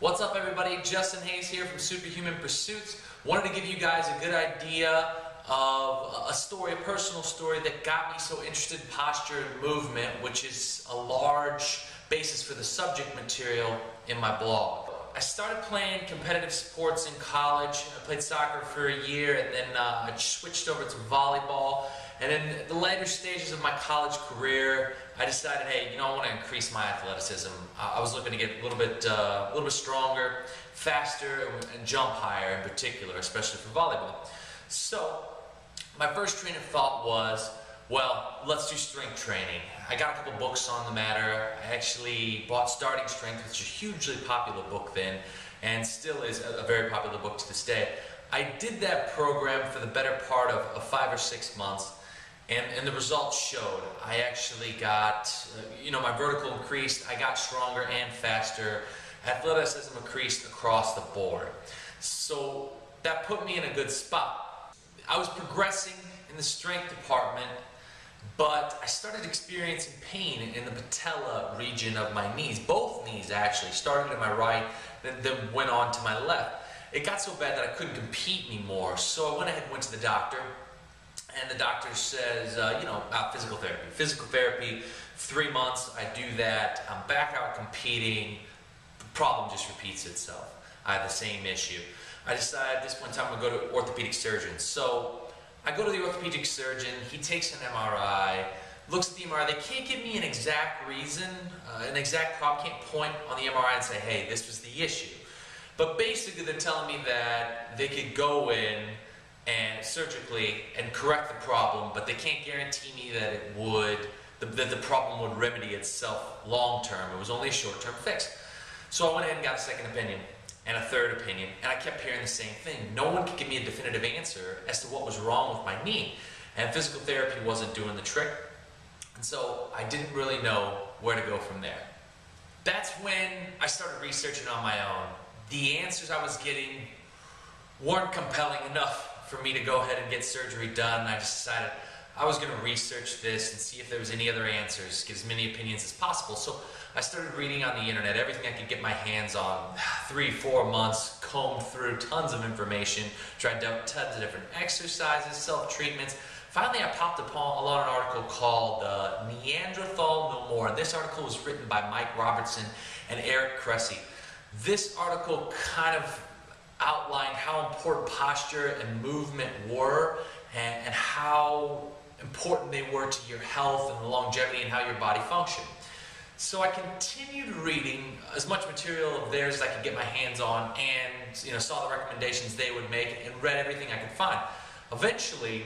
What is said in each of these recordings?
What's up, everybody? Justin Hayes here from Superhuman Pursuits. Wanted to give you guys a good idea of a story, a personal story that got me so interested in posture and movement, which is a large basis for the subject material in my blog. I started playing competitive sports in college. I played soccer for a year, and then I switched over to volleyball. And in the later stages of my college career, I decided, hey, I want to increase my athleticism. I was looking to get a little bit stronger, faster, and jump higher in particular, especially for volleyball. So my first train of thought was, well, let's do strength training. I got a couple books on the matter. I actually bought Starting Strength, which is a hugely popular book then, and still is a very popular book to this day. I did that program for the better part of 5 or 6 months, and the results showed. I actually got, my vertical increased, I got stronger and faster, athleticism increased across the board. So that put me in a good spot. I was progressing in the strength department, but I started experiencing pain in the patella region of my knees. Both knees actually, started in my right, then went on to my left. It got so bad that I couldn't compete anymore, so I went ahead and went to the doctor. And the doctor says, physical therapy. Physical therapy, 3 months, I do that, I'm back out competing, the problem just repeats itself. I have the same issue. I decided at this point in time I'm going to go to orthopedic surgeon. So I go to the orthopedic surgeon, he takes an MRI, looks at the MRI, they can't give me an exact reason, an exact problem, can't point on the MRI and say, hey, this was the issue. But basically they're telling me that they could go in and surgically and correct the problem, but they can't guarantee me that the problem would remedy itself long term. It was only a short-term fix. So I went ahead and got a second opinion and a third opinion, and I kept hearing the same thing. No one could give me a definitive answer as to what was wrong with my knee, and physical therapy wasn't doing the trick, and so I didn't really know where to go from there. That's when I started researching on my own. The answers I was getting weren't compelling enough for me to go ahead and get surgery done. I just decided I was going to research this and see if there was any other answers, get as many opinions as possible. So I started reading on the internet, everything I could get my hands on. 3-4 months, combed through tons of information, tried out tons of different exercises, self-treatments. Finally, I popped upon an article called Neanderthal No More. And this article was written by Mike Robertson and Eric Cressy. This article kind of outlined how important posture and movement were, and how important they were to your health and the longevity and how your body functioned. So I continued reading as much material of theirs as I could get my hands on, and saw the recommendations they would make and read everything I could find. Eventually,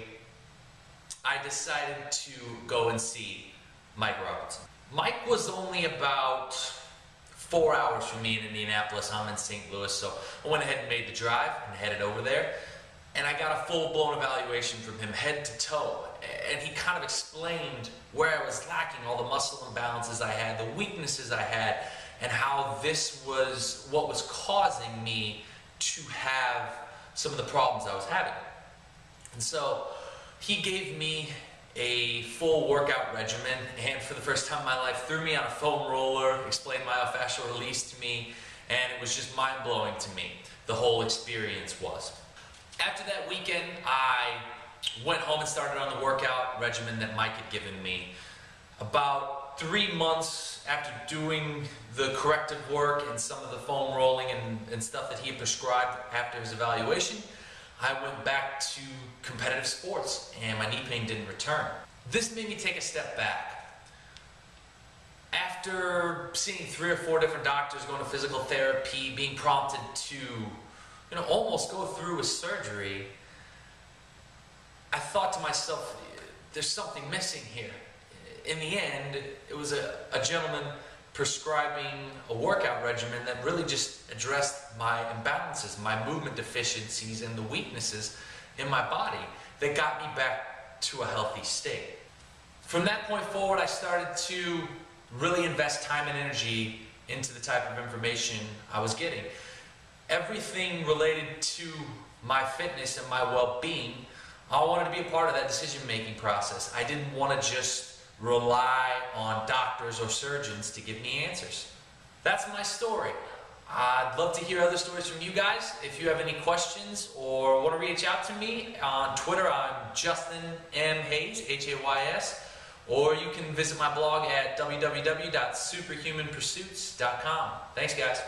I decided to go and see Mike Robertson. Mike was only about 4 hours from me in Indianapolis. I'm in St. Louis, so I went ahead and made the drive and headed over there. And I got a full-blown evaluation from him, head to toe. And he kind of explained where I was lacking, all the muscle imbalances I had, the weaknesses I had, and how this was what was causing me to have some of the problems I was having. And so he gave me a full workout regimen, and for the first time in my life threw me on a foam roller, explained myofascial release to me, and it was just mind-blowing to me. The whole experience was. After that weekend, I went home and started on the workout regimen that Mike had given me. About 3 months after doing the corrective work and some of the foam rolling and stuff that he had prescribed after his evaluation, I went back to competitive sports, and my knee pain didn't return. This made me take a step back. After seeing 3 or 4 different doctors, going to physical therapy, being prompted to, almost go through with surgery, I thought to myself, there's something missing here. In the end, it was a gentleman prescribing a workout regimen that really just addressed my imbalances, my movement deficiencies, and the weaknesses in my body that got me back to a healthy state. From that point forward, I started to really invest time and energy into the type of information I was getting. Everything related to my fitness and my well-being, I wanted to be a part of that decision-making process. I didn't want to just rely on doctors or surgeons to give me answers. That's my story. I'd love to hear other stories from you guys. If you have any questions or want to reach out to me on Twitter, I'm Justin M. Hayes, Hays, or you can visit my blog at www.superhumanpursuits.com. Thanks, guys.